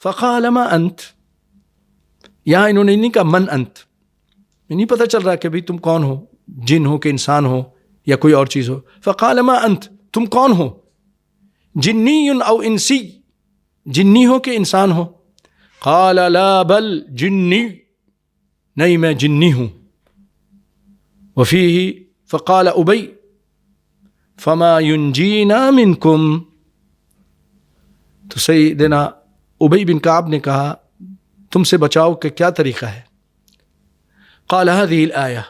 فقال ما انت، یہاں انہوں نے نہیں کہا من انت، نہیں پتہ چل رہا کہ بھئی تم کون ہو، جن ہو کہ انسان ہو یا کوئی اور چیز ہو. فقال ما انت، تم کون ہو، جنی او انسی، جنی ہو کہ انسان ہو. قال لا بل جنی، نہیں میں جنی ہوں. وفیہ فقال ابی فما ینجینا منکم، تو سیدنا ابی بن کعب نے کہا تم سے بچاؤ کا کیا طریقہ ہے. قال هذه الآیہ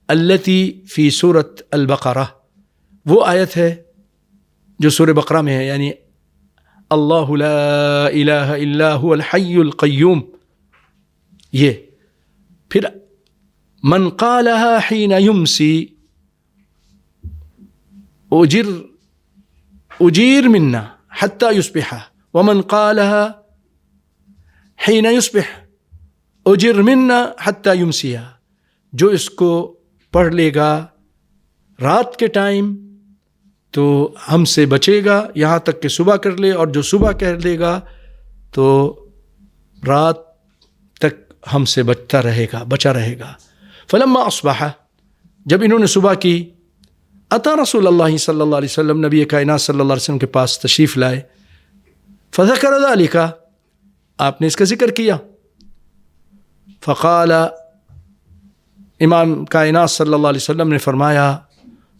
التي فی سورۃ البقرہ، وہ آیت ہے جو سورہ بقرہ میں ہے، یعنی اللہ لا الہ الا هو الحی القیوم. یہ پھر من قالها حین یمسی اجیر منا حتی یصبح، ومن قالها حین یصبح اجر منا حتی یمسی، جو اس کو پڑھ لے گا رات کے ٹائم تو ہم سے بچے گا یہاں تک کہ صبح کر لے، اور جو صبح کہہ لے گا تو رات تک ہم سے بچا رہے گا. فلما اصبح، جب انہوں نے صبح کی، اتا رسول اللہ صلی اللہ علیہ وسلم، نبی کائنات صلی اللہ علیہ وسلم کے پاس تشریف لائے. فذکر ذلک، آپ نے اس کا ذکر کیا. فقال، امام کائنات صلی اللہ علیہ وسلم نے فرمایا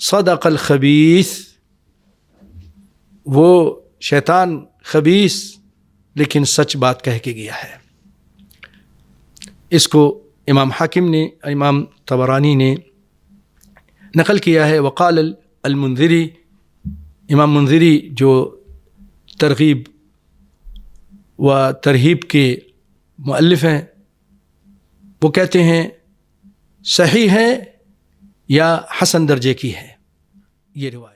صدق الخبیث، وہ شیطان خبیث لیکن سچ بات کہہ کے گیا ہے. اس کو امام حاکم نے، امام طبرانی نے نقل کیا ہے. وقال المنذری، امام منذری جو ترغیب و ترہیب کے مؤلف ہیں، وہ کہتے ہیں صحیح ہے یا حسن درجے کی ہے یہ روایت.